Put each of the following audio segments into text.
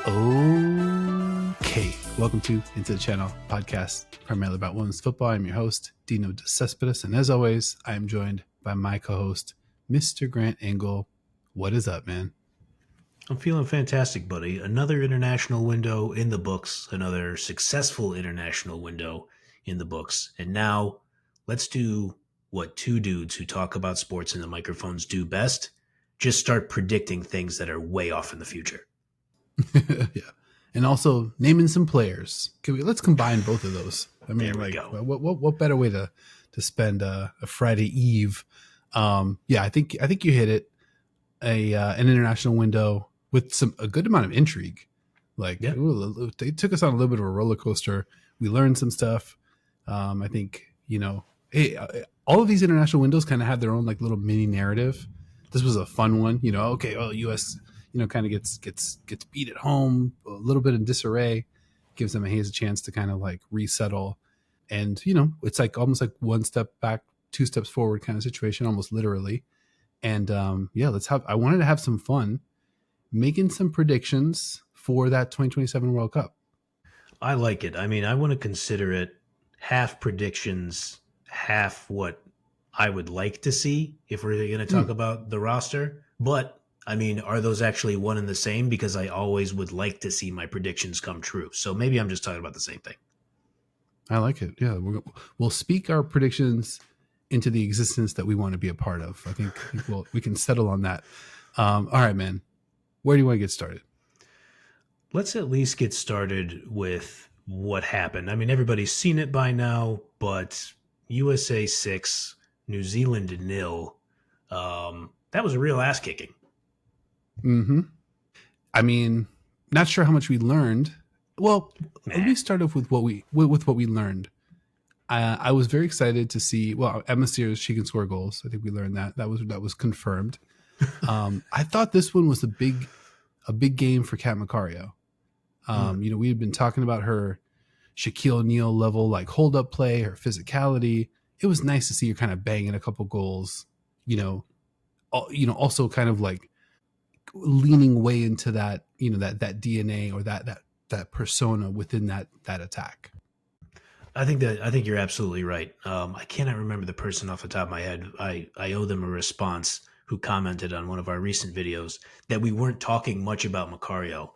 Okay, welcome to Into the Channel podcast, primarily about women's football. I'm your host, Dino Decespedes, and as always, I am joined by my co-host, Mr. Grant Engle. What is up, man? I'm feeling fantastic, buddy. Another international window in the books, another successful international window in the books. And now let's do what two dudes who talk about sports in the microphones do best. Just start predicting things that are way off in the future. Yeah, and also naming some players. Let's combine both of those. I mean, There we go. What better way to spend a Friday Eve? Yeah, I think you hit it. An international window with a good amount of intrigue. Like, Yeah. They took us on a little bit of a roller coaster. We learned some stuff. I think, all of these international windows kind of have their own like little mini narrative. This was a fun one, okay, well, US, kind of gets beat at home, a little bit in disarray, gives them a chance to kind of like resettle. And, it's like almost like one step back, two steps forward kind of situation, almost literally. And I wanted to have some fun making some predictions for that 2027 World Cup. I like it. I mean, I want to consider it half predictions, half what I would like to see if we're going to talk about the roster. But I mean, are those actually one and the same? Because I always would like to see my predictions come true. So maybe I'm just talking about the same thing. I like it. Yeah, we'll speak our predictions into the existence that we want to be a part of. I think we can settle on that. All right, man. Where do you want to get started? Let's at least get started with what happened. I mean, everybody's seen it by now, but USA 6, New Zealand 0. That was a real ass kicking. Mm-hmm. I mean, not sure how much we learned. Well, let me start off with what we learned. I was very excited to see. Well, Emma Sears, she can score goals. I think we learned that. That was confirmed. I thought this one was a big game for Kat Macario. We had been talking about her Shaquille O'Neal level, like hold up play, her physicality. It was nice to see her kind of banging a couple goals. Also kind of like leaning way into that, that DNA or that persona within that attack. I think you're absolutely right. I cannot remember the person off the top of my head. I owe them a response who commented on one of our recent videos that we weren't talking much about Macario.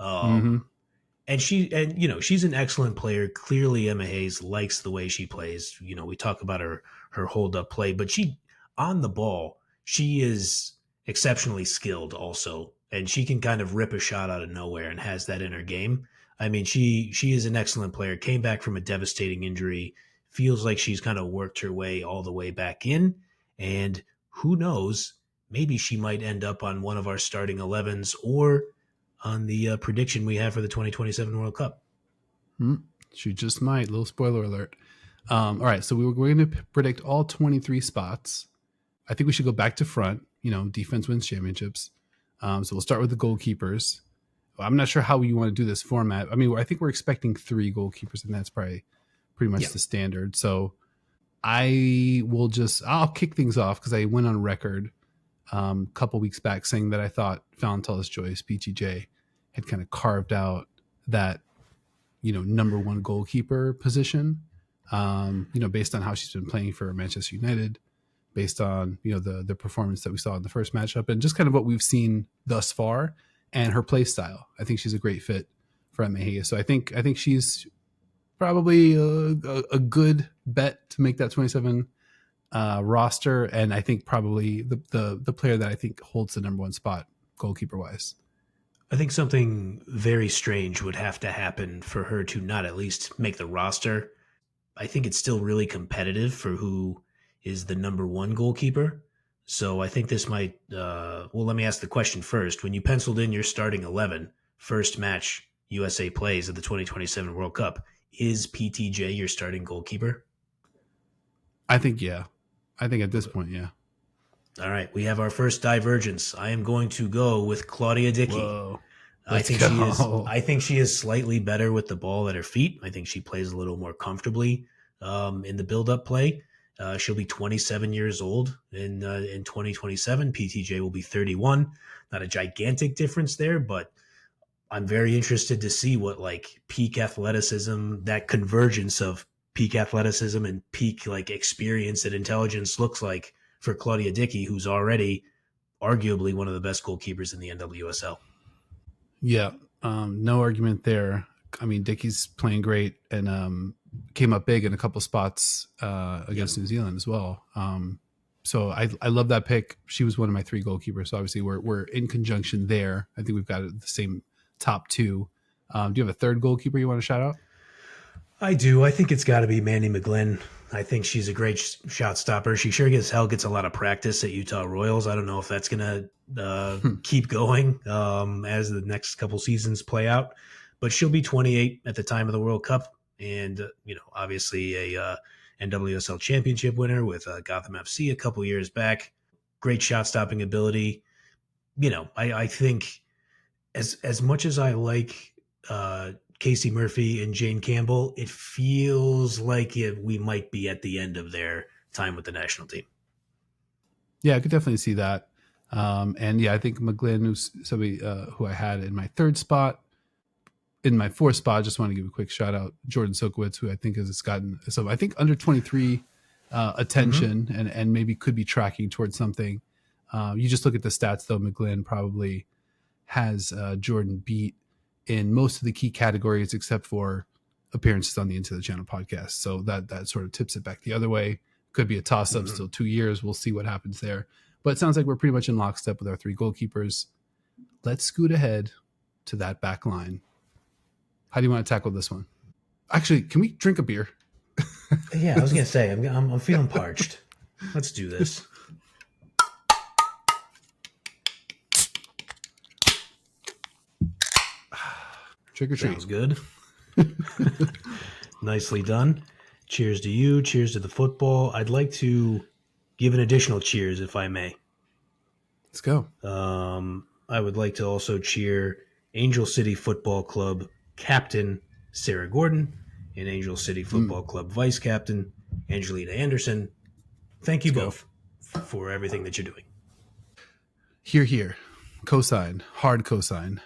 And she's an excellent player. Clearly Emma Hayes likes the way she plays. We talk about her hold up play, but she on the ball, she is exceptionally skilled also. And she can kind of rip a shot out of nowhere and has that in her game. I mean, she is an excellent player, came back from a devastating injury, feels like she's kind of worked her way all the way back in. And who knows, maybe she might end up on one of our starting 11s or on the prediction we have for the 2027 World Cup. She just might. Little spoiler alert. All right, so we're going to predict all 23 spots. I think we should go back to front. Defense wins championships. So we'll start with the goalkeepers. I'm not sure how you want to do this format. I mean, I think we're expecting 3 goalkeepers, and that's probably pretty much the standard. So I'll kick things off because I went on record a couple weeks back saying that I thought Fallon Tullis-Joyce, PTJ, had kind of carved out that, number one goalkeeper position, based on how she's been playing for Manchester United, based on, the performance that we saw in the first matchup and just kind of what we've seen thus far and her play style. I think she's a great fit for Emma Hayes. So I think she's probably a good bet to make that 27 roster, and I think probably the player that I think holds the number one spot goalkeeper wise. I think something very strange would have to happen for her to not at least make the roster. I think it's still really competitive for who is the number one goalkeeper. So I think this might, let me ask the question first. When you penciled in your starting 11, first match USA plays at the 2027 World Cup, is PTJ your starting goalkeeper? I think, yeah. I think at this point, yeah. All right, we have our first divergence. I am going to go with Claudia Dickey. Whoa. I think she is slightly better with the ball at her feet. I think she plays a little more comfortably in the build-up play. She'll be 27 years old in 2027. PTJ will be 31. Not a gigantic difference there, but I'm very interested to see what like peak athleticism, that convergence of peak athleticism and peak like experience and intelligence looks like for Claudia Dickey, who's already arguably one of the best goalkeepers in the NWSL. Yeah, no argument there. I mean, Dickey's playing great and came up big in a couple spots Yep. against New Zealand as well. So I love that pick. She was one of my 3 goalkeepers. So obviously we're in conjunction there. I think we've got the same top 2. Do you have a third goalkeeper you want to shout out? I do. I think it's got to be Mandy McGlynn. I think she's a great shot stopper. She sure gets a lot of practice at Utah Royals. I don't know if that's going to keep going as the next couple seasons play out, but she'll be 28 at the time of the World Cup, and obviously a NWSL championship winner with Gotham FC a couple years back. Great shot stopping ability. I think as much as I like Casey Murphy and Jane Campbell, it feels like we might be at the end of their time with the national team. Yeah, I could definitely see that. And yeah, I think McGlynn, who's somebody who I had in my 3rd spot. In my 4th spot, I just want to give a quick shout out Jordan Sokowitz, who I think has gotten some, I think, under 23 attention and maybe could be tracking towards something. You just look at the stats, though. McGlynn probably has Jordan beat in most of the key categories except for appearances on the Into the Channel podcast. So that sort of tips it back the other way. Could be a toss-up, still 2 years. We'll see what happens there. But it sounds like we're pretty much in lockstep with our 3 goalkeepers. Let's scoot ahead to that back line. How do you want to tackle this one? Actually, can we drink a beer? Yeah, I was going to say, I'm feeling parched. Let's do this. Trick or treat. Sounds good. Nicely done. Cheers to you. Cheers to the football. I'd like to give an additional cheers, if I may. Let's go. I would like to also cheer Angel City Football Club captain Sarah Gordon and Angel City Football Club vice captain Angelina Anderson. Thank you both for everything that you're doing. Hear, hear. Cosign. Hard cosign.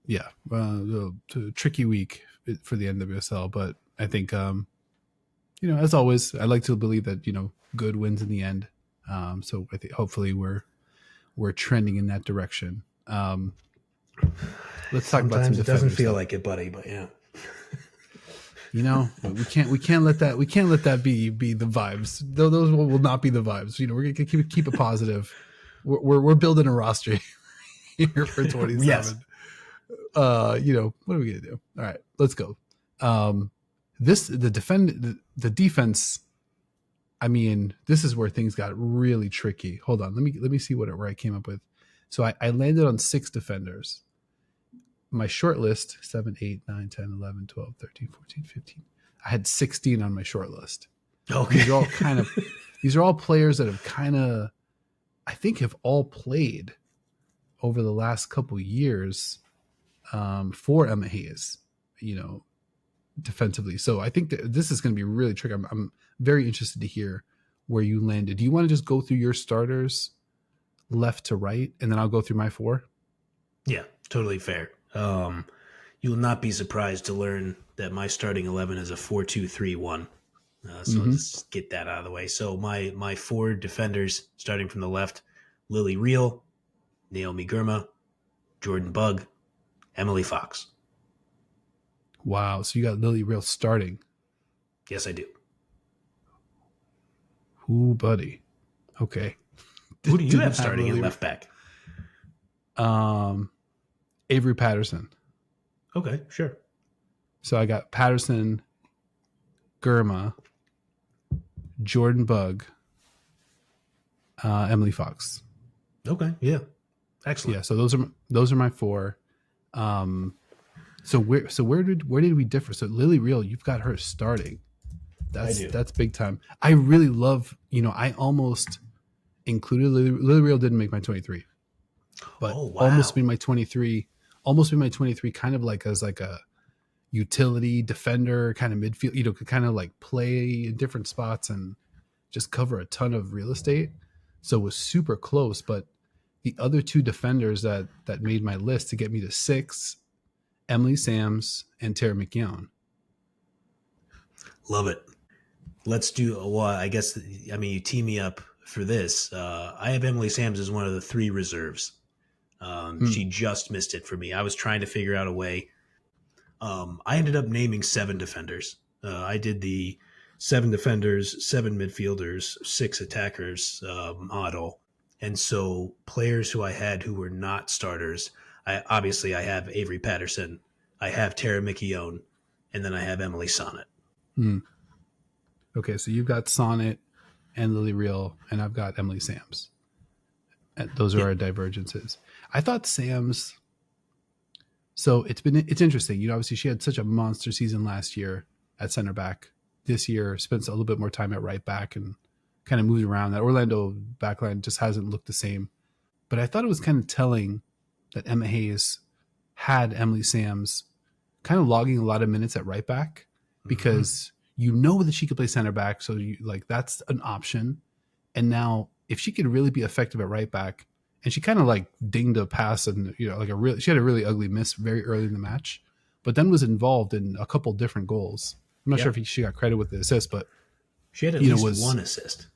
Yeah. A tricky week for the NWSL, but I think, as always, I like to believe that, good wins in the end. So I think hopefully we're trending in that direction. Let's talk about some defenders. It doesn't feel like it, buddy, but yeah. We can't let that be the vibes. Those will not be the vibes. We're gonna keep it positive. We're building a roster here for 27. Yes. What are we gonna do? All right, let's go. The defense. I mean, this is where things got really tricky. Hold on, let me see where I came up with. So I landed on 6 defenders. My short list, 7, 8, 9, 10, 11, 12, 13, 14, 15. I had 16 on my short list. Okay. These are all players that have I think have all played over the last couple years for Emma Hayes, defensively. So I think that this is going to be really tricky. I'm very interested to hear where you landed. Do you want to just go through your starters left to right, and then I'll go through my 4? Yeah, totally fair. You will not be surprised to learn that my starting 11 is a 4-2-3-1. So let's get that out of the way. So my 4 defenders, starting from the left: Lily Reel, Naomi Girma, Jordan Bugg, Emily Fox. Wow. So you got Lily Reel starting. Yes, I do. Ooh, buddy. Okay. Who do you have starting at left back? Avery Patterson. Okay, sure. So I got Patterson, Girma, Jordan Bugg, Emily Fox. Okay, yeah, excellent. Yeah, so those are my 4. So where did we differ? So Lily Reel, you've got her starting. That's big time. I really love. I almost included Lily Reel. Didn't make my 23, but almost be my 23. Almost be my 23. Kind of like as like a utility defender, kind of midfield. Could kind of like play in different spots and just cover a ton of real estate. So it was super close, but the other two defenders that made my list to get me to 6, Emily Sams and Tara McKeown. Love it. Let's do, well, I guess, I mean, you tee me up for this. I have Emily Sams as one of the 3 reserves. She just missed it for me. I was trying to figure out a way. I ended up naming 7 defenders. I did the 7 defenders, 7 midfielders, 6 attackers model. And so players who I had who were not starters, I have Avery Patterson, I have Tara McKeown, and then I have Emily Sonnet. Okay, so you've got Sonnet and Lily Real, and I've got Emily Sams. And those are our divergences. I thought Sams. So it's interesting. You know, obviously she had such a monster season last year at center back. This year spent a little bit more time at right back and kind of moved around. That Orlando backline just hasn't looked the same. But I thought it was kind of telling that Emma Hayes had Emily Sams kind of logging a lot of minutes at right back because you know that she could play center back. So that's an option. And now if she could really be effective at right back, and she kind of like dinged a pass and, you know, she had a really ugly miss very early in the match, but then was involved in a couple different goals. I'm not sure if she got credit with the assist, but she had at least one assist.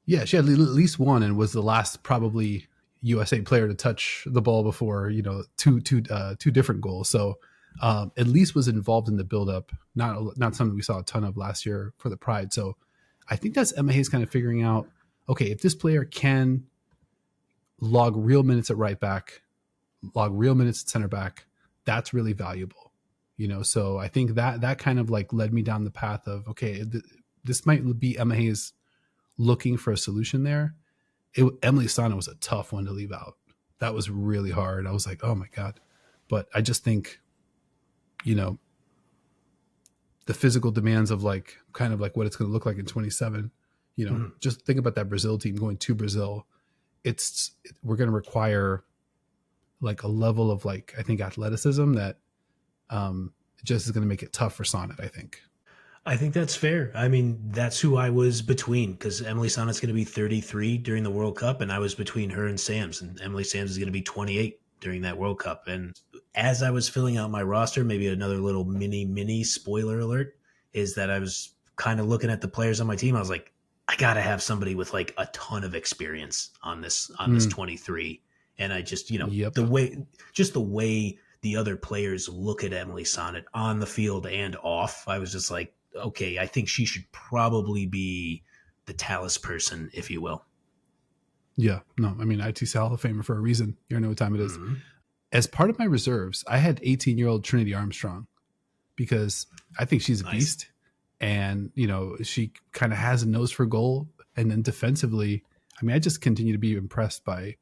Yeah, she had at least one and was the last probably USA player to touch the ball before, you know, two different goals. So at least was involved in the buildup. Not something we saw a ton of last year for the Pride. So I think that's Emma Hayes kind of figuring out, okay, if this player can log real minutes at right back, log real minutes at center back, that's really valuable, you know? So I think that kind of like led me down the path of, okay, this might be Emma Hayes looking for a solution there. Emily Sonnet was a tough one to leave out. That was really hard. I was like, oh my God. But I just think, you know, the physical demands of like, kind of like what it's going to look like in 27, you know, just think about that Brazil team going to Brazil. We're going to require like a level of like, I think athleticism that just is going to make it tough for Sonnet, I think that's fair. I mean, that's who I was between, because Emily Sonnet's going to be 33 during the World Cup, and I was between her and Sams, and Emily Sams is going to be 28 during that World Cup. And as I was filling out my roster, maybe another little mini spoiler alert is that I was kind of looking at the players on my team. I was like, I got to have somebody with like a ton of experience on this 23. And I just, you know, the way the other players look at Emily Sonnet on the field and off, I was just like, okay, I think she should probably be the Talus person, if you will. Yeah, no, I mean, ITC Hall of Famer for a reason. You don't know what time it is. As part of my reserves, I had 18-year-old Trinity Armstrong because I think she's a beast. And, you know, she kind of has a nose for goal. And then defensively, I mean, I just continue to be impressed by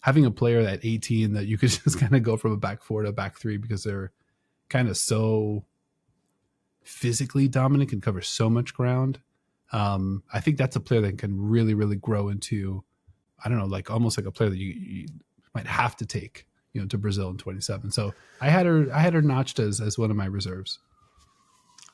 having a player at 18 that you could just kind of go from a back 4 to a back 3 because they're kind of so physically dominant, can cover so much ground. I think that's a player that can really, really grow into, I don't know, like almost like a player that you might have to take, you know, to Brazil in 27. So I had her notched as one of my reserves.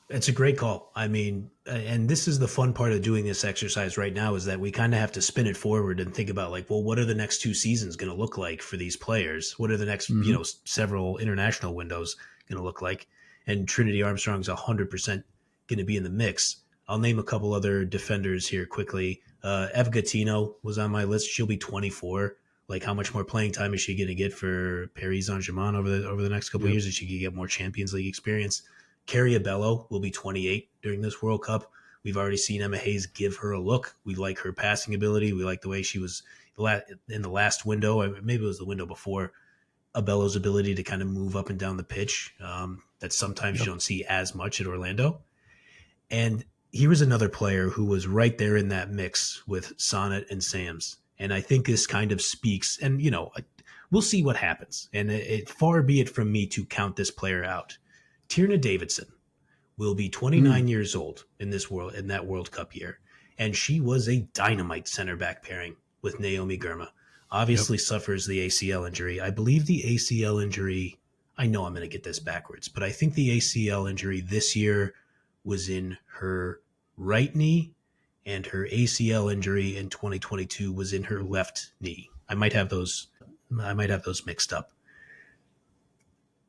It's a great call. I mean, and this is the fun part of doing this exercise right now is that we kind of have to spin it forward and think about like, well, what are the next 2 seasons going to look like for these players? What are the next, you know, several international windows going to look like? And Trinity Armstrong's 100% going to be in the mix. I'll name a couple other defenders here quickly. Evga Dino was on my list. She'll be 24. Like, how much more playing time is she going to get for Paris Saint-Germain over the next couple of years? Is she going to get more Champions League experience? Carrie Abello will be 28 during this World Cup. We've already seen Emma Hayes give her a look. We like her passing ability. We like the way she was in the last window. Maybe it was the window before. Abello's ability to kind of move up and down the pitch that sometimes you don't see as much at Orlando. And he was another player who was right there in that mix with Sonnet and Sams. And I think this kind of speaks, and, you know, we'll see what happens. And far be it from me to count this player out. Tierna Davidson will be 29 years old in that World Cup year. And she was a dynamite center back pairing with Naomi Girma. Obviously suffers the ACL injury. I believe the ACL injury, I know I'm going to get this backwards, but I think the ACL injury this year was in her right knee and her ACL injury in 2022 was in her left knee. I might have those mixed up.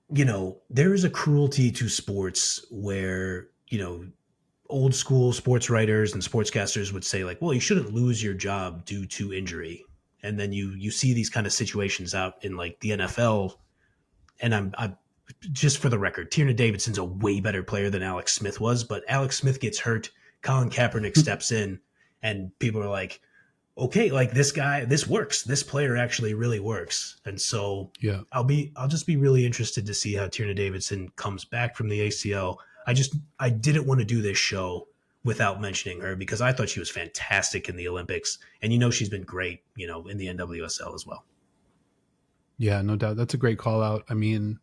There is a cruelty to sports where, old school sports writers and sportscasters would say like, well, you shouldn't lose your job due to injury. And then you see these kind of situations out in like the NFL. And I'm just for the record, Tierna Davidson's a way better player than Alex Smith was, but Alex Smith gets hurt. Colin Kaepernick steps in and people are like, okay, like this works. This player actually really works. And so Yeah. I'll just be really interested to see how Tierna Davidson comes back from the ACL. I didn't want to do this show without mentioning her because I thought she was fantastic in the Olympics. And she's been great, in the NWSL as well. Yeah, no doubt. That's a great call out. I mean,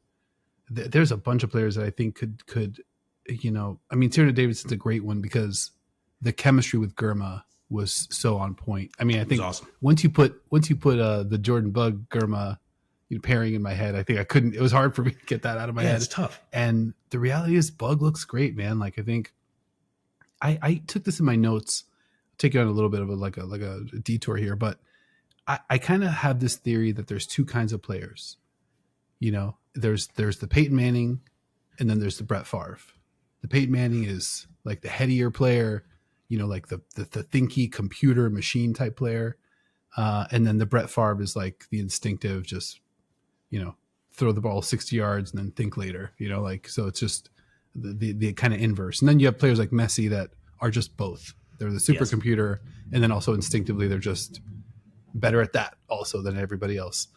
there's a bunch of players that I think could, Tierna Davidson's a great one because the chemistry with Germa was so on point. I mean, I think awesome. once you put the Jordan Bug Germa pairing in my head, I think it was hard for me to get that out of my head. It's tough. And the reality is Bug looks great, man. Like I think I took this in my notes. I'll take you on a little bit of a detour here, but I kind of have this theory that there's two kinds of players. There's the Peyton Manning and then there's the Brett Favre. The Peyton Manning is like the headier player, like the thinky computer machine type player. And then the Brett Favre is like the instinctive, just, throw the ball 60 yards and then think later, so it's just the kind of inverse. And then you have players like Messi that are just both. They're the supercomputer. And then also instinctively, they're just better at that also than everybody else.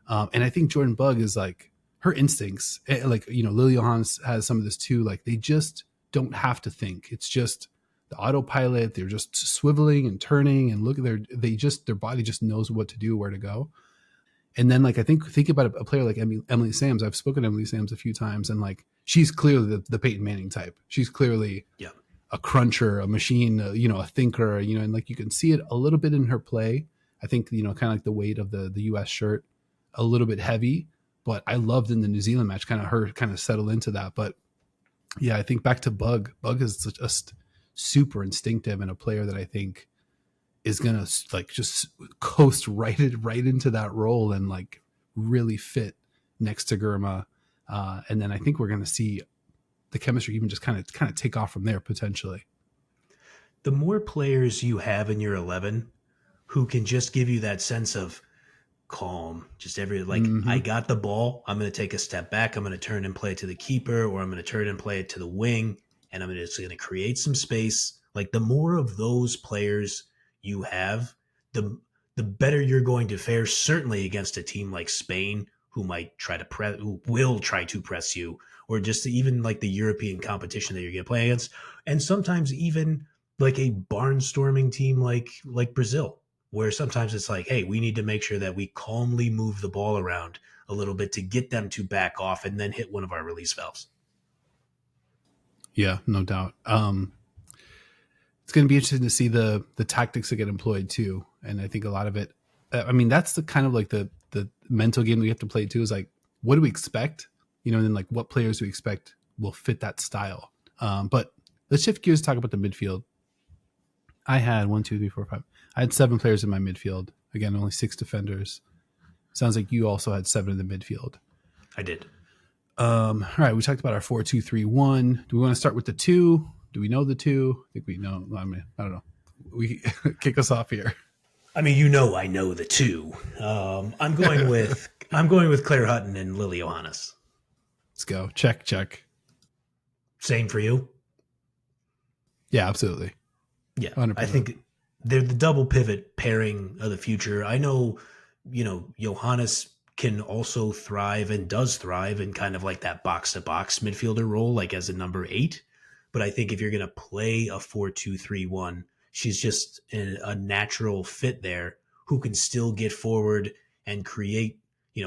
And I think Jordan Bug is like her instincts, like, Lily Johannes has some of this too. Like they just don't have to think. It's just the autopilot. They're just swiveling and turning and their body just knows what to do, where to go. And then like, I think about a player like Emily Sams. I've spoken to Emily Sams a few times and like, she's clearly the Peyton Manning type. She's clearly a cruncher, a machine, a thinker, and like, you can see it a little bit in her play. I think, kind of like the weight of the US shirt, a little bit heavy, but I loved in the New Zealand match, her settle into that. But yeah, I think back to Bug. Bug is just super instinctive and a player that I think is going to like just coast right into that role and like really fit next to Germa. And then I think we're going to see the chemistry even just kind of take off from there potentially. The more players you have in your 11 who can just give you that sense of calm, just I got the ball, I'm going to take a step back, I'm going to turn and play it to the keeper, or I'm going to turn and play it to the wing, and I'm just going to create some space. Like the more of those players you have, the better you're going to fare, certainly against a team like Spain, who will try to press you, or just even like the European competition that you're going to play against. And sometimes even like a barnstorming team like Brazil, where sometimes it's like, hey, we need to make sure that we calmly move the ball around a little bit to get them to back off and then hit one of our release valves. Yeah, no doubt. It's going to be interesting to see the tactics that get employed too. And I think a lot of it, that's the kind of like the mental game that we have to play too, is like, what do we expect? And then like what players do we expect will fit that style? But let's shift gears to talk about the midfield. I had 1, 2, 3, 4, 5. I had 7 players in my midfield. Again, only 6 defenders. Sounds like you also had 7 in the midfield. I did. All right, we talked about our 4-2-3-1. Do we want to start with the 2? Do we know the 2? I think we know. I don't know. We kick us off here. I know the 2. I'm going with Claire Hutton and Lily Johannes. Let's go. Check. Same for you? Yeah, absolutely. Yeah, 100%. I think they're the double pivot pairing of the future. I know, Johannes can also thrive and does thrive in kind of like that box-to-box midfielder role, like as a number 8. But I think if you're going to play a 4-2-3-1, she's just a natural fit there who can still get forward and create,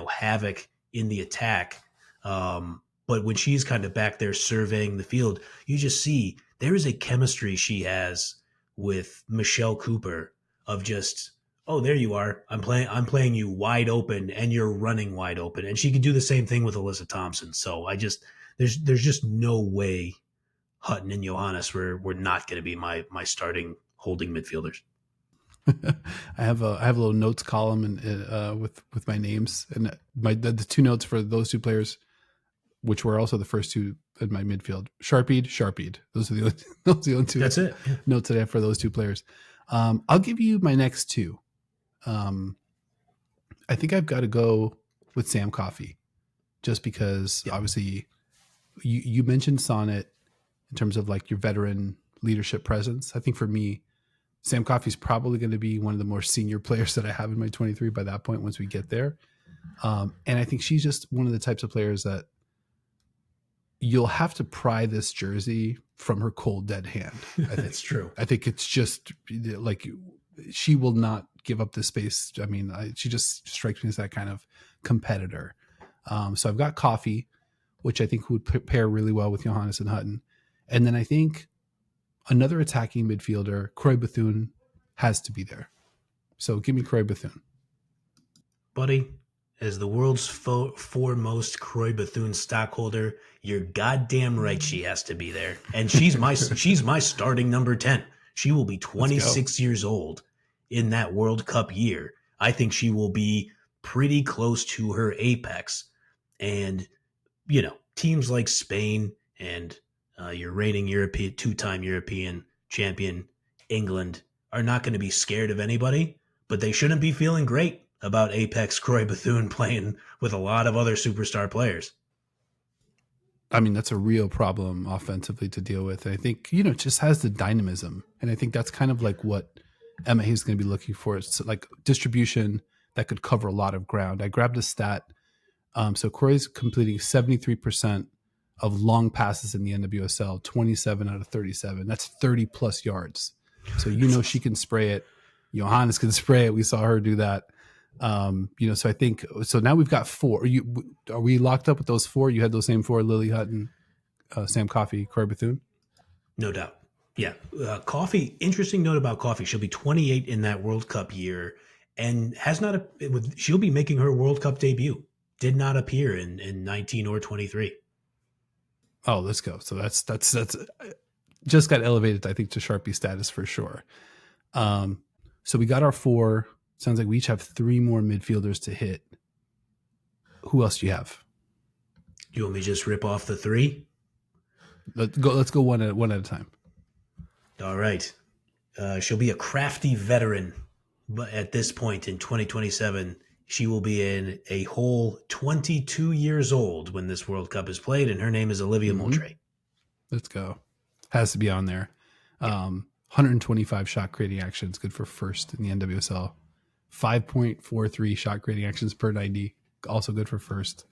havoc in the attack. But when she's kind of back there surveying the field, you just see there is a chemistry she has with Michelle Cooper of just, oh, there you are. I'm playing you wide open and you're running wide open. And she could do the same thing with Alyssa Thompson. So there's just no way Hutton and Johannes were not going to be my starting holding midfielders. I have a little notes column and with my names and the two notes for those two players, which were also the first two in my midfield. Sharpied. Those are the only, those are the only two That's it. Yeah. notes that I have for those two players. I'll give you my next two. I think I've got to go with Sam Coffey, just because obviously you mentioned Sonnet in terms of like your veteran leadership presence. I think for me, Sam Coffey's probably going to be one of the more senior players that I have in my 23 by that point once we get there. And I think she's just one of the types of players that you'll have to pry this jersey from her cold dead hand. I think. That's true. I think it's just like she will not give up this space. I mean, she just strikes me as that kind of competitor. So I've got Coffee, which I think would pair really well with Johannes and Hutton. And then I think another attacking midfielder, Croy Bethune, has to be there. So give me Croy Bethune. Buddy, as the world's foremost Croy Bethune stockholder, you're goddamn right she has to be there. And she's my starting number 10. She will be 26 years old in that World Cup year. I think she will be pretty close to her apex. And, you know, teams like Spain and your reigning European, two-time European champion England are not going to be scared of anybody, but they shouldn't be feeling great about Apex Croy Bethune playing with a lot of other superstar players. I mean, that's a real problem offensively to deal with. And I think, you know, it just has the dynamism. And I think that's kind of like what Emma Hayes is going to be looking for. It's like distribution that could cover a lot of ground. I grabbed a stat. So Croy's completing 73% of long passes in the NWSL, 27 out of 37. That's 30 plus yards. So, you know, she can spray it. Johannes can spray it. We saw her do that. You know, so I think, so now we've got four. Are we locked up with those four? You had those same four: Lily Hutton, Sam Coffey, Croy Bethune? No doubt. Yeah. Coffey, interesting note about Coffey. She'll be 28 in that World Cup year and she'll be making her World Cup debut. Did not appear in 19 or 23. Oh, let's go. So that's just got elevated, I think, to Sharpie status for sure. So we got our four. Sounds like we each have three more midfielders to hit. Who else do you have? You want me to just rip off the three? Let's go one at a time. All right. She'll be a crafty veteran, but at this point in 2027, she will be in a whole 22 years old when this World Cup is played, and her name is Olivia Moultrie. Let's go. Has to be on there. 125 shot creating actions, good for first in the NWSL. 5.43 shot creating actions per 90, also good for first.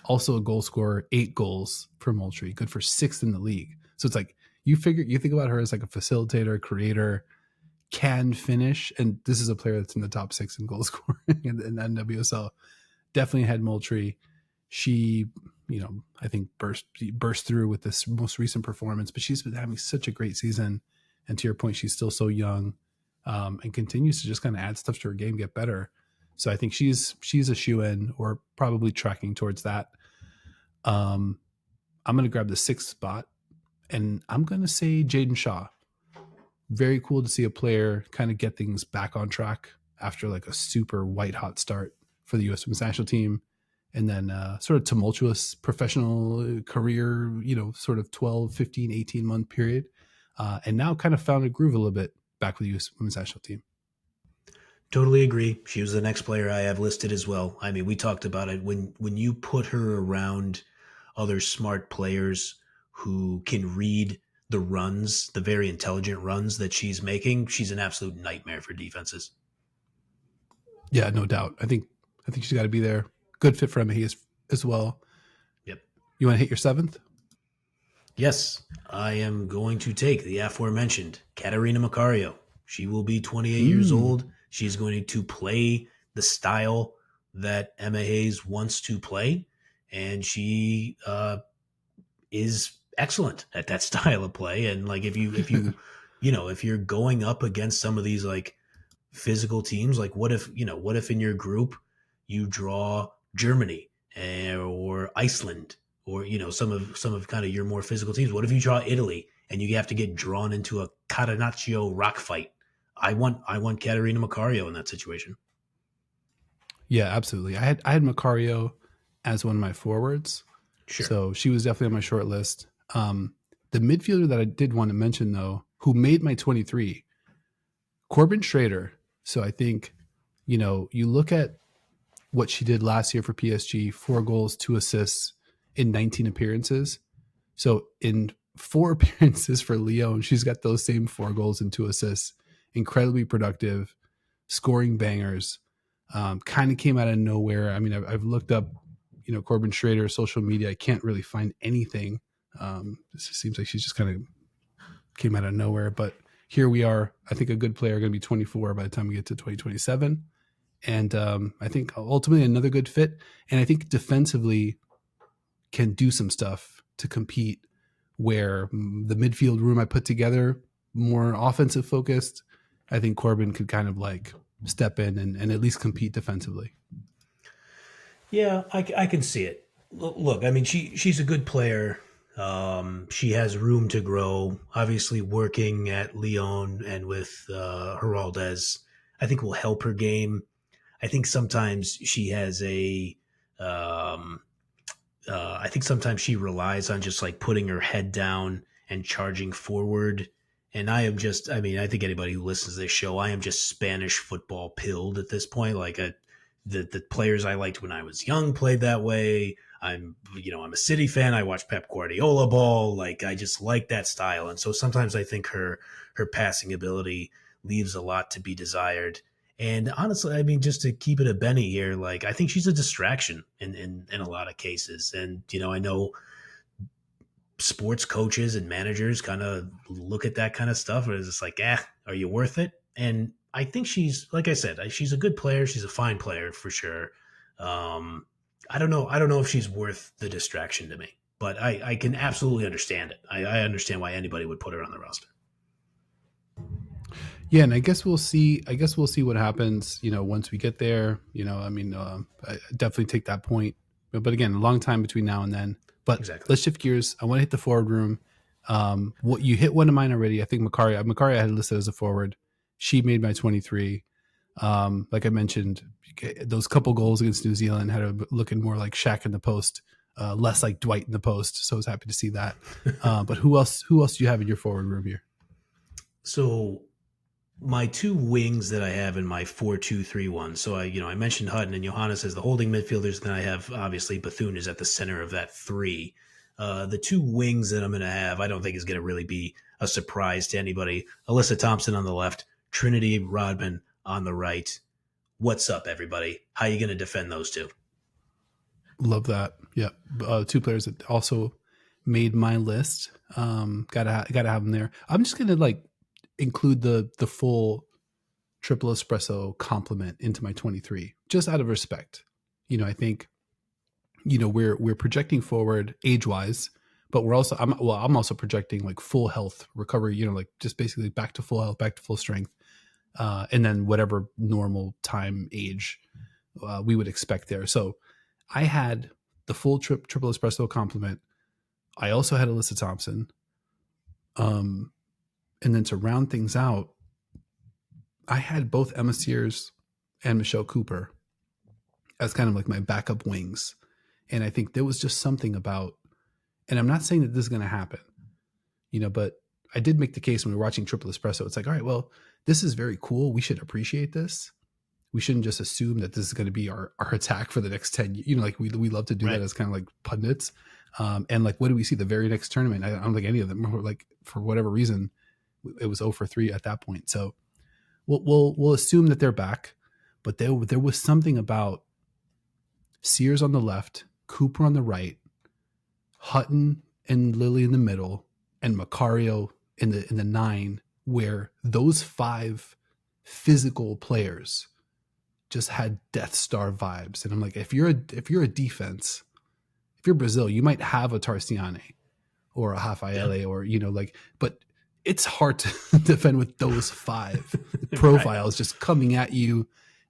Also a goal scorer, 8 goals for Moultrie, good for sixth in the league. So it's like you think about her as like a facilitator, creator, can finish, and this is a player that's in the top 6 in goal scoring in NWSL. Definitely had Moultrie. She, you know, I think burst through with this most recent performance, but she's been having such a great season. And to your point, she's still so young. And continues to just kind of add stuff to her game, get better. So I think she's a shoe-in, or probably tracking towards that. I'm going to grab the 6th spot, and I'm going to say Jaden Shaw. Very cool to see a player kind of get things back on track after like a super white hot start for the U.S. Women's National Team, and then sort of tumultuous professional career, you know, sort of 12, 15, 18-month period. And now kind of found a groove a little bit back with the U.S. Women's National Team. Totally agree. She was the next player I have listed as well. I mean, we talked about it. When you put her around other smart players who can read the runs, the very intelligent runs that she's making, she's an absolute nightmare for defenses. Yeah, no doubt. I think she's got to be there. Good fit for Emma Hayes as well. Yep. You want to hit your 7th? Yes, I am going to take the aforementioned Catarina Macario. She will be 28 years old. She's going to play the style that Emma Hayes wants to play, and she is excellent at that style of play. And like if you you know, if you're going up against some of these like physical teams, like what if in your group you draw Germany or Iceland, or, you know, some of kind of your more physical teams? What if you draw Italy and you have to get drawn into a Catenaccio rock fight. I want Katerina Macario in that situation. Yeah, absolutely. I had Macario as one of my forwards, Sure. so she was definitely on my short list. The midfielder that I did want to mention though, who made my 23, Corbin Schrader. So I think, you look at what she did last year for PSG: 4 goals, 2 assists in 19 appearances. So in 4 appearances for Lyon, she's got those same 4 goals and 2 assists. Incredibly productive, scoring bangers. Kind of came out of nowhere. I mean, I've looked up, Corbin Schrader social media. I can't really find anything. It seems like she's just kind of came out of nowhere. But here we are. I think a good player going to be 24 by the time we get to 2027. And I think ultimately another good fit. And I think defensively can do some stuff to compete where the midfield room I put together, more offensive focused. I think Corbin could kind of like step in and at least compete defensively. Yeah, I can see it. Look, I mean, she's a good player. She has room to grow. Obviously, working at Lyon and with Heraldez, I think will help her game. I think sometimes she has um, I think sometimes she relies on just like putting her head down and charging forward. And I am just, I mean, I think anybody who listens to this show, I am just Spanish football pilled at this point. Like the players I liked when I was young played that way. I'm a City fan. I watch Pep Guardiola ball. Like I just like that style. And so sometimes I think her passing ability leaves a lot to be desired. And honestly, I mean, just to keep it a Benny here, like I think she's a distraction in a lot of cases. And I know sports coaches and managers kind of look at that kind of stuff, and it's just like, are you worth it? And I think she's, like I said, she's a good player. She's a fine player for sure. Um, I don't know. I don't know if she's worth the distraction to me, but I can absolutely understand it. I understand why anybody would put her on the roster. Yeah, and I guess we'll see. I guess we'll see what happens. Once we get there. I mean, I definitely take that point. But again, a long time between now and then. But Exactly. let's shift gears. I want to hit the forward room. What you hit one of mine already. I think Macaria I had listed as a forward. She made my 23. Like I mentioned, those couple goals against New Zealand had her looking more like Shaq in the post, less like Dwight in the post. So I was happy to see that. But who else? Who else do you have in your forward room here? So my two wings that I have in my 4-2-3-1. So I mentioned Hutton and Johannes as the holding midfielders. Then I have obviously Bethune is at the center of that three. The two wings that I'm going to have, I don't think is going to really be a surprise to anybody. Alyssa Thompson on the left, Trinity Rodman on the right. What's up, everybody? How are you going to defend those two? Love that. Yeah, two players that also made my list. Gotta have them there. I'm just gonna like include the full triple espresso complement into my 23, just out of respect. I think we're projecting forward age wise, but I'm also projecting like full health recovery. Like just basically back to full health, back to full strength, and then whatever normal time age we would expect there. So I had the full triple espresso complement. I also had Alyssa Thompson. And then to round things out, I had both Emma Sears and Michelle Cooper as kind of like my backup wings. And I think there was just something about, and I'm not saying that this is going to happen, but I did make the case when we were watching Triple Espresso. It's like, all right, well, this is very cool. We should appreciate this. We shouldn't just assume that this is going to be our attack for the next 10 years. Like we love to do that as kind of like pundits. And like, what do we see the very next tournament? I don't think any of them were like, for whatever reason, it was 0 for 3 at that point. So we'll assume that they're back, but there was something about Sears on the left, Cooper on the right, Hutton and Lily in the middle, and Macario in the 9, where those 5 physical players just had Death Star vibes. And I'm like, if you're a defense, if you're Brazil, you might have a Tarciane or a Rafaele or but it's hard to defend with those 5 profiles just coming at you.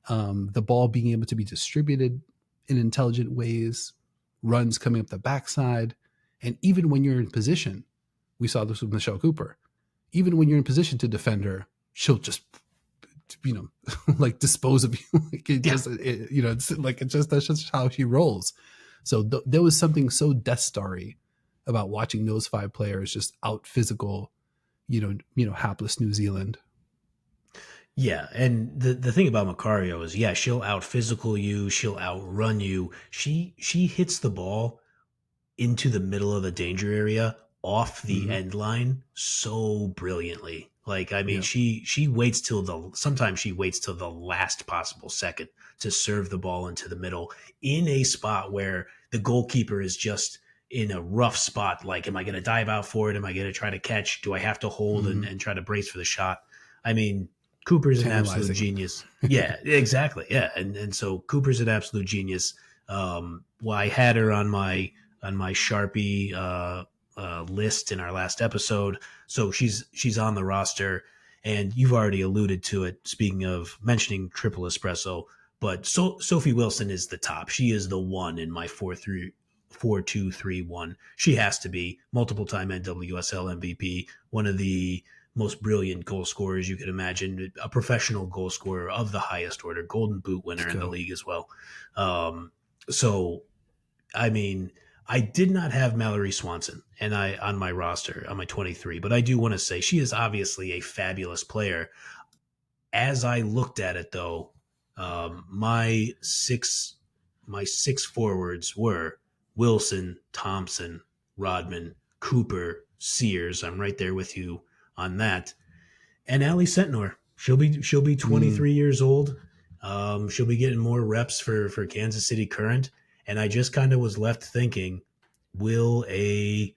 The ball being able to be distributed in intelligent ways, runs coming up the backside, and even when you're in position, We saw this with Michelle Cooper. Even when you're in position to defend her, she'll just, like dispose of you. Like Yeah. it's like that's just how she rolls. So there was something so Death Starry about watching those 5 players just out physical, hapless New Zealand. Yeah, and the thing about Macario is, yeah, she'll out physical you, she'll outrun you. She hits the ball into the middle of the danger area off the Mm-hmm. end line so brilliantly. Like, I mean, Yeah, she waits till sometimes she waits till the last possible second to serve the ball into the middle in a spot where the goalkeeper is just in a rough spot. Like, am I going to dive out for it? Am I going to try to catch? Do I have to hold mm-hmm. and try to brace for the shot? I mean, Cooper's an absolute Tantalizing. genius. Yeah, exactly. Yeah, and so Cooper's an absolute genius. Well, I had her on my Sharpie list in our last episode. So she's on the roster, and you've already alluded to it. Speaking of mentioning triple espresso, but Sophie Wilson is the top. She is the one in my 4-2-3-1. She has to be multiple time NWSL MVP, one of the most brilliant goal scorers you could imagine, a professional goal scorer of the highest order, Golden Boot winner in the league as well. So I mean, I did not have Mallory Swanson and I on my roster on my 23, but I do want to say she is obviously a fabulous player. As I looked at it, though, my six forwards were Wilson, Thompson, Rodman, Cooper, Sears. I'm right there with you on that, and Ali Sentnor. She'll be Mm. 23 years old. She'll be getting more reps for Kansas City Current, and I just kind of was left thinking, will a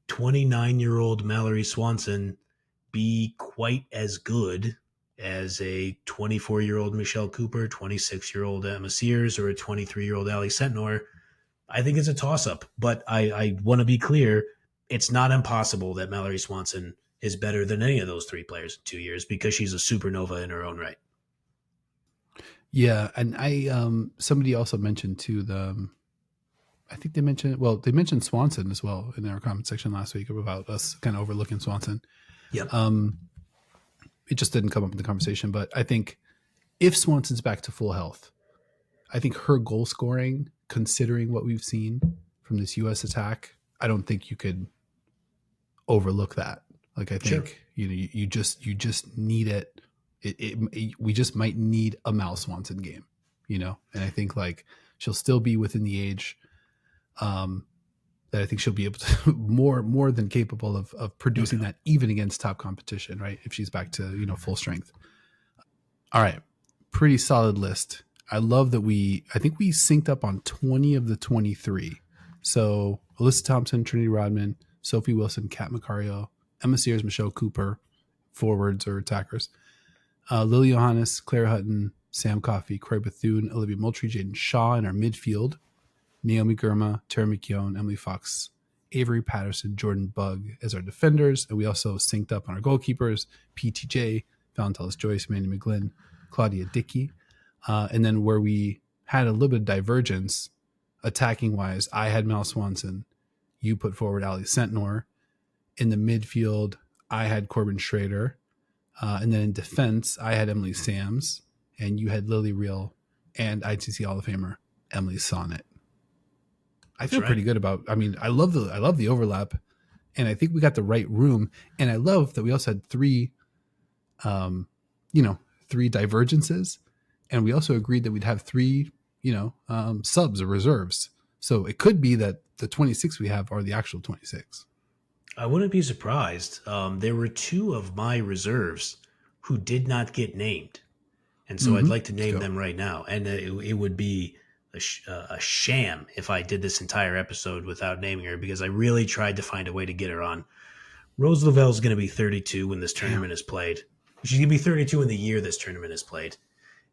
29-year-old Mallory Swanson be quite as good as a 24-year-old Michelle Cooper, 26-year-old Emma Sears, or a 23-year-old Ali Sentnor? I think it's a toss up, but I want to be clear. It's not impossible that Mallory Swanson is better than any of those 3 players in 2 years because she's a supernova in her own right. Yeah, and I somebody also mentioned too I think they mentioned Swanson as well in our comment section last week about us kind of overlooking Swanson. Yep. Um, it just didn't come up in the conversation, but I think if Swanson's back to full health, I think her goal scoring, considering what we've seen from this U.S. attack, I don't think you could overlook that. Like I Sure. think you just need it. We just might need a Mal Swanson game, and I think like she'll still be within the age that I think she'll be able to more than capable of No producing doubt. that even against top competition, right? If she's back to full strength. All right, pretty solid list. I love that I think we synced up on 20 of the 23. So Alyssa Thompson, Trinity Rodman, Sophie Wilson, Kat Macario, Emma Sears, Michelle Cooper, forwards or attackers, Lily Johannes, Claire Hutton, Sam Coffey, Craig Bethune, Olivia Moultrie, Jaden Shaw in our midfield, Naomi Girma, Tara McKeown, Emily Fox, Avery Patterson, Jordan Bug as our defenders. And we also synced up on our goalkeepers, PTJ, Valentellis Joyce, Mandy McGlynn, Claudia Dickey. And then where we had a little bit of divergence, attacking wise, I had Mel Swanson. You put forward Ali Sentnor. In the midfield, I had Corbin Schrader. And then in defense, I had Emily Sams. And you had Lily Reel and ITC Hall of Famer Emily Sonnet. I That's feel right. pretty good about. I mean, I love the overlap, and I think we got the right room. And I love that we also had um, three divergences, and we also agreed that we'd have three, subs or reserves. So it could be that the 26 we have are the actual 26. I wouldn't be surprised. There were 2 of my reserves who did not get named. And so I'd Mm-hmm. like to Let's name go. them right now. And it would be a sham if I did this entire episode without naming her because I really tried to find a way to get her on. Rose Lavelle's going to be 32 when this Damn. tournament is played. She's going to be 32 in the year this tournament is played.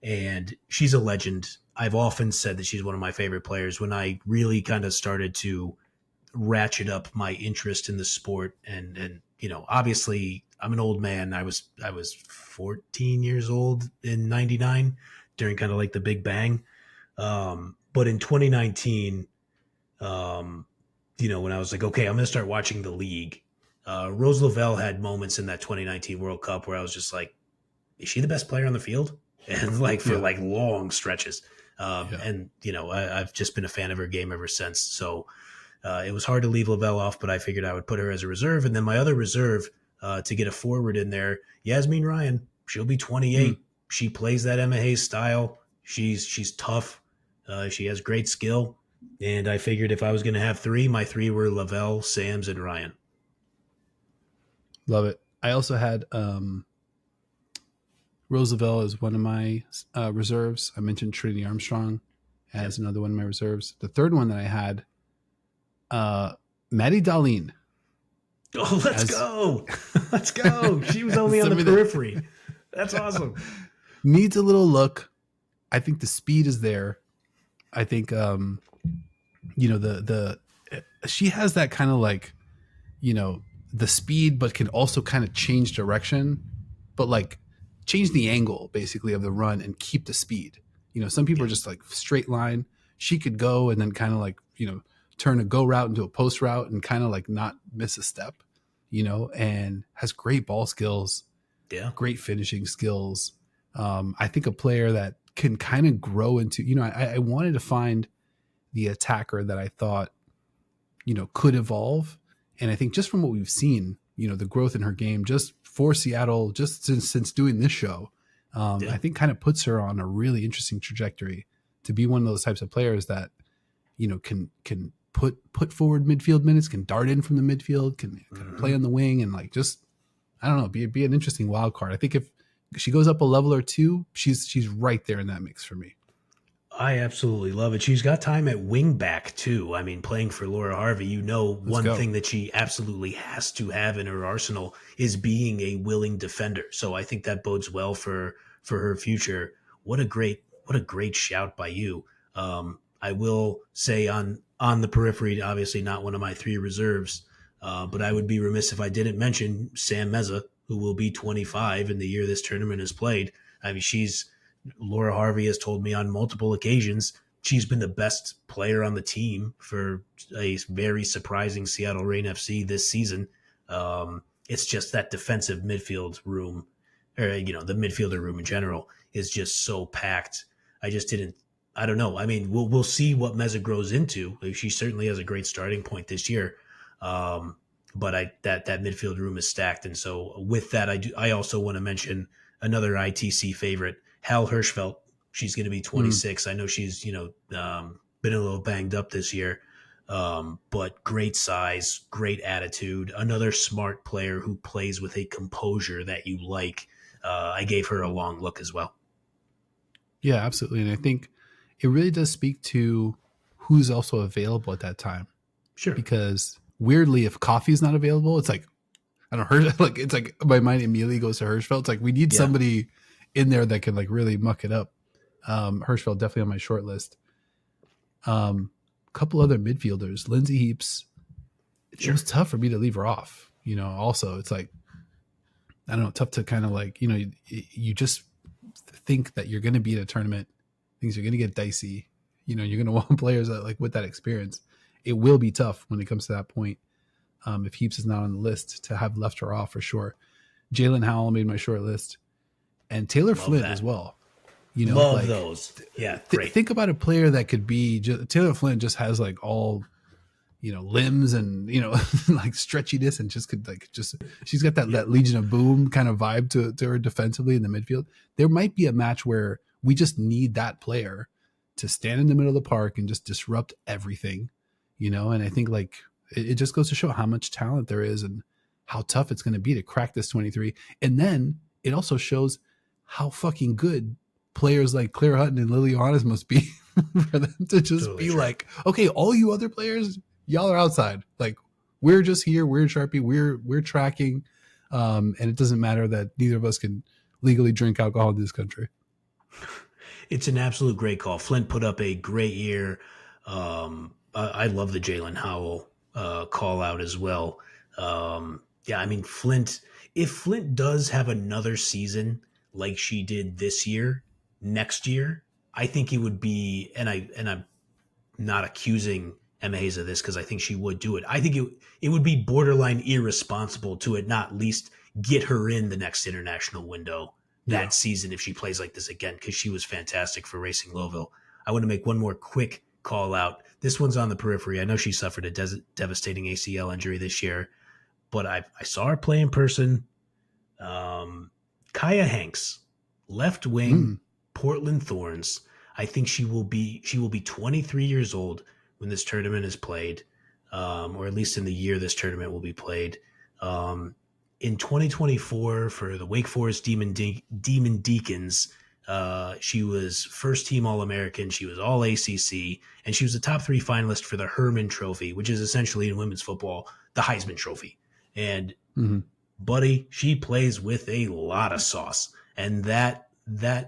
And she's a legend. I've often said that she's one of my favorite players. When I really kind of started to ratchet up my interest in the sport, and obviously I'm an old man. I was 14 years old in '99 during kind of like the Big Bang. But in 2019, when I was like, okay, I'm going to start watching the league. Rose Lavelle had moments in that 2019 World Cup where I was just like, is she the best player on the field? And like for Yeah. like long stretches. Yeah. And I've just been a fan of her game ever since. So it was hard to leave Lavelle off, but I figured I would put her as a reserve. And then my other reserve to get a forward in there, Yasmin Ryan. She'll be Mm. 28. She plays that Emma Hayes style. She's tough. She has great skill. And I figured if I was going to have three, my three were Lavelle, Sams, and Ryan. Love it. I also had Roosevelt as one of my reserves. I mentioned Trinity Armstrong Yep. as another one of my reserves. The third one that I had, Maddie Darlene. Oh, let's As go. Let's go. She was only on the somebody that periphery. That's awesome. needs a little look. I think the speed is there. I think the she has that kind of like, the speed, but can also kind of change direction, but like change the angle basically of the run and keep the speed. Some people Yeah. are just like straight line. She could go and then kind of like, turn a go route into a post route and kind of like not miss a step, and has great ball skills, Yeah. great finishing skills. I think a player that can kind of grow into, I wanted to find the attacker that I thought, could evolve. And I think just from what we've seen, the growth in her game just for Seattle, just since doing this show, Yeah. I think kind of puts her on a really interesting trajectory to be one of those types of players that, can put forward midfield minutes, can dart in from the midfield, can play on the wing, and like just, I don't know, be an interesting wild card. I think if she goes up a level or two, she's right there in that mix for me. I absolutely love it. She's got time at wing back too. I mean, playing for Laura Harvey, Let's one go. thing that she absolutely has to have in her arsenal is being a willing defender. So I think that bodes well for her future. What a great shout by you. I will say on the periphery, obviously not one of my three reserves, but I would be remiss if I didn't mention Sam Meza, who will be 25 in the year this tournament is played. I mean, Laura Harvey has told me on multiple occasions she's been the best player on the team for a very surprising Seattle Reign FC this season. It's just that defensive midfield room, or the midfielder room in general, is just so packed. I just didn't. I don't know. I mean, we'll see what Meza grows into. She certainly has a great starting point this year. But that midfield room is stacked, and so with that, I also want to mention another ITC favorite, Hal Hirschfeld. She's going to be 26. I know she's been a little banged up this year, but great size, great attitude. Another smart player who plays with a composure that you like. I gave her a long look as well. Yeah, absolutely. And I think it really does speak to who's also available at that time. Sure. Because weirdly, if coffee's not available, it's like, I don't know, like it's like my mind immediately goes to Hirschfeld. It's like we need Yeah. somebody in there that can like really muck it up. Hirschfeld definitely on my short list. A couple other midfielders, Lindsay Heaps. It Sure. was tough for me to leave her off. Also it's like, I don't know, tough to kind of like, you just think that you're going to be at a tournament, things are going to get dicey. You're going to want players that like with that experience. It will be tough when it comes to that point. If Heaps is not on the list, to have left her off for sure. Jalen Howell made my short list, and Taylor Love Flint that. as well. Love Like those. Yeah. Great. think about a player that could be Taylor Flint just has like all, limbs and, like stretchiness, and just could like, she's got that Legion of Boom kind of vibe to her defensively in the midfield. There might be a match where we just need that player to stand in the middle of the park and just disrupt everything, and I think like it just goes to show how much talent there is and how tough it's going to be to crack this 23. And then it also shows how fucking good players like Claire Hutton and Lily Johannes must be for them to just Totally be true. like, okay, all you other players, y'all are outside. Like we're just here, we're Sharpie, we're tracking, and it doesn't matter that neither of us can legally drink alcohol in this country. It's an absolute great call. Flint put up a great year. I love the Jalen Howell call out as well. Yeah, I mean Flint. If Flint does have another season like she did this year, next year, I think it would be. And I'm not accusing Emma Hayes of this because I think she would do it. I think it would be borderline irresponsible to at not least get her in the next international window Yeah. that season if she plays like this again, because she was fantastic for Racing Louisville. I want to make one more quick call out. This one's on the periphery. I know she suffered a devastating ACL injury this year, but I saw her play in person. Kaya Hanks, left wing, Mm. Portland Thorns. I think she will be 23 years old when this tournament is played, or at least in the year this tournament will be played. In 2024 for the Wake Forest Demon Deacons, she was first team All-American. She was all ACC, and she was a top 3 finalist for the Herman Trophy, which is essentially in women's football the Heisman Trophy. And Mm-hmm. buddy, she plays with a lot of sauce, and that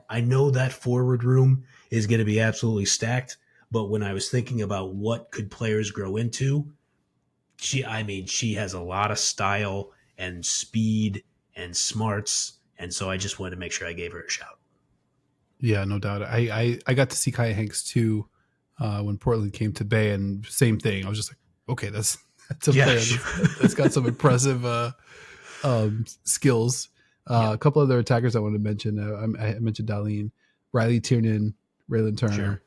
I know that forward room is going to be absolutely stacked. But when I was thinking about what could players grow into, she has a lot of style and speed and smarts, and so I just wanted to make sure I gave her a shout. Yeah, no doubt. I got to see Kaya Hanks too when Portland came to Bay, and same thing. I was just like, okay, that's a player that's got some impressive skills. A couple other attackers I wanted to mention. I mentioned Darlene, Riley Tiernan, Raylan Turner. Sure.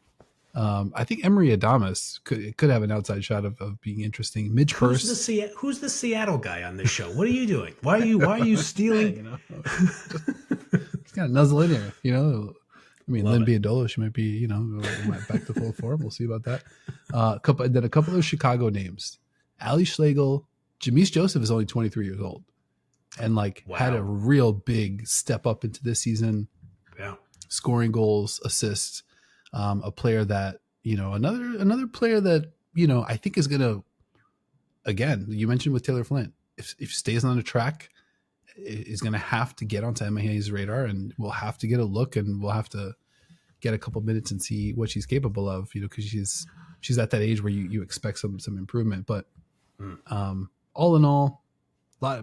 I think Emery Adamas could have an outside shot of being interesting. Midge Who's Purse. who's the Seattle guy on this show? What are you doing? Why are you stealing? You know, he's got to nuzzle in here. You know, I mean, Lynn Biondolo, she might be, you know, back to full form. We'll see about that. A couple of Chicago names: Ali Schlegel. Jamise Joseph is only 23 years old, and had a real big step up into this season. Yeah, scoring goals, assists. A player that, you know, another player that, you know, I think is gonna, again, you mentioned with Taylor Flint, if he stays on the track, is going to have to get onto Emma Hayes' radar, and we'll have to get a look, and we'll have to get a couple minutes and see what she's capable of, you know, because she's at that age where you expect some improvement. But all in all,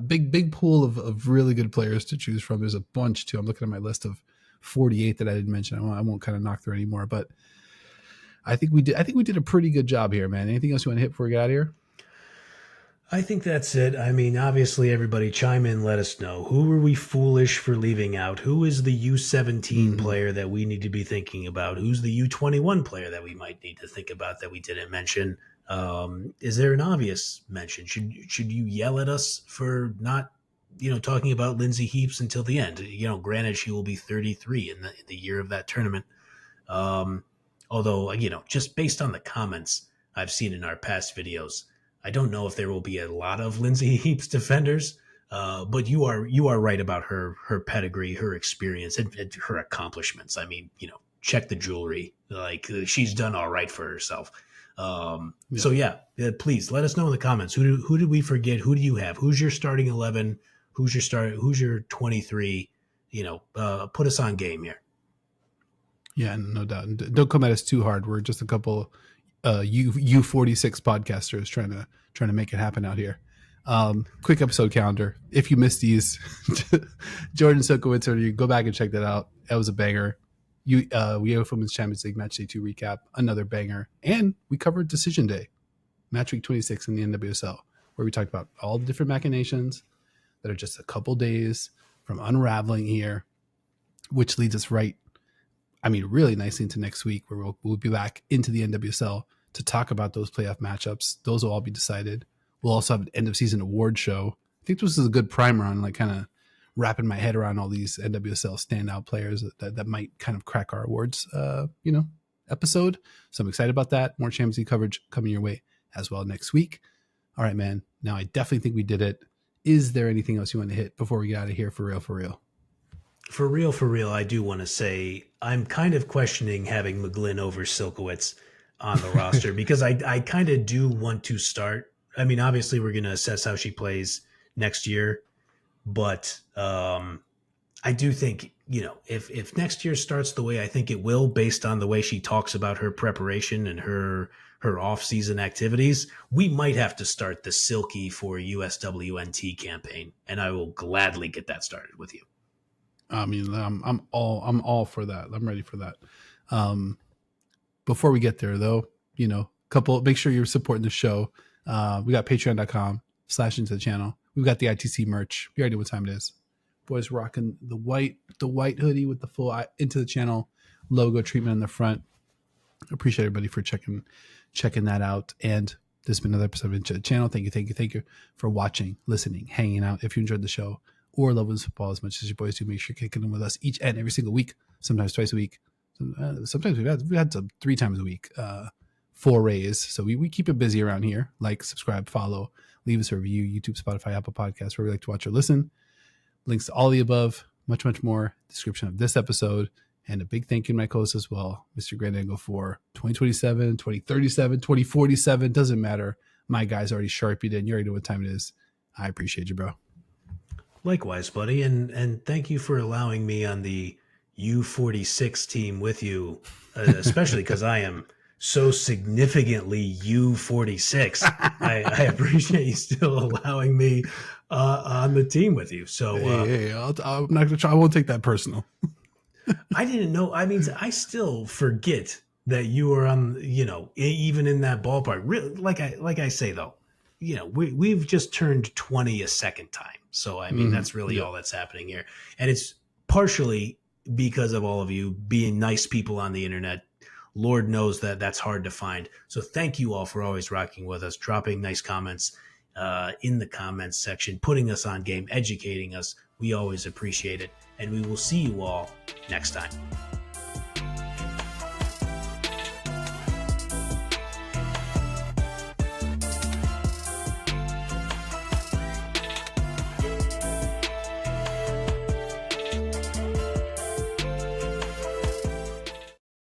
big pool of really good players to choose from. There's a bunch too. I'm looking at my list of 48 that I didn't mention. I won't kind of knock through anymore, but I think we did a pretty good job here, man. Anything else you want to hit before we get out of here? I think that's it. I mean, obviously, everybody chime in, let us know. Who were we foolish for leaving out? Who is the U17 player that we need to be thinking about? Who's the U21 player that we might need to think about that we didn't mention? Is there an obvious mention? Should you yell at us for not, you know, talking about Lindsay Heaps until the end? You know, granted, she will be 33 in the year of that tournament. Although, you know, just based on the comments I've seen in our past videos, I don't know if there will be a lot of Lindsay Heaps defenders, but you are right about her pedigree, her experience, and her accomplishments. I mean, you know, check the jewelry. Like, she's done all right for herself. So yeah, please let us know in the comments. Who did we forget? Who do you have? Who's your starting 11? Who's your 23? You know, put us on game here. Yeah, no doubt. Don't come at us too hard. We're just a couple U46 podcasters trying to make it happen out here. Quick episode calendar. If you missed these, Jordan Sokowitz, or you go back and check that out. That was a banger. We have Women's Champions League Match Day 2 recap, another banger. And we covered Decision Day, Match Week 26 in the NWSL, where we talked about all the different machinations that are just a couple days from unraveling here, which leads us really nicely into next week, where we'll be back into the NWSL to talk about those playoff matchups. Those will all be decided. We'll also have an end of season award show. I think this is a good primer on kind of wrapping my head around all these NWSL standout players that might kind of crack our awards, episode. So I'm excited about that. More Champions League coverage coming your way as well next week. All right, man. Now I definitely think we did it. Is there anything else you want to hit before we get out of here for real? For real, I do want to say I'm kind of questioning having McGlynn over Silkowitz on the roster because I kind of do want to start. I mean, obviously, we're going to assess how she plays next year, but I do think, you know, if next year starts the way I think it will, based on the way she talks about her preparation and her off-season activities, we might have to start the Silky for USWNT campaign, and I will gladly get that started with you. I mean, I'm all for that. I'm ready for that. Before we get there, though, you know, Make sure you're supporting the show. We got patreon.com/into the channel. We've got the ITC merch. We already know what time it is. Boys rocking the white hoodie with the full Into the Channel logo treatment in the front. Appreciate everybody for checking that out. And this has been another episode of Into the Channel. Thank you for watching, listening, hanging out. If you enjoyed the show or love football as much as your boys do, make sure you're kicking in with us each and every single week, sometimes twice a week. Sometimes we've had some 3 times a week forays. So we keep it busy around here. Like, subscribe, follow, leave us a review, YouTube, Spotify, Apple Podcasts, where we like to watch or listen. Links to all the above, much, much more. Description of this episode. And a big thank you to my co-host as well, Mr. Grand Engle, for 2027, 2037, 2047. Doesn't matter. My guy's already sharpied in. You already know what time it is. I appreciate you, bro. Likewise, buddy. And thank you for allowing me on the U46 team with you, especially because I am so significantly U46. I appreciate you still allowing me on the team with you. So I'm not gonna try. I won't take that personal. I didn't know. I mean, I still forget that you were on. Even in that ballpark. Really, like I say though, we've just turned 20 a second time. So I mean, that's really all that's happening here, and it's partially because of all of you being nice people on the internet. Lord knows that that's hard to find. So thank you all for always rocking with us, dropping nice comments in the comments section, putting us on game, educating us. We always appreciate it. And we will see you all next time.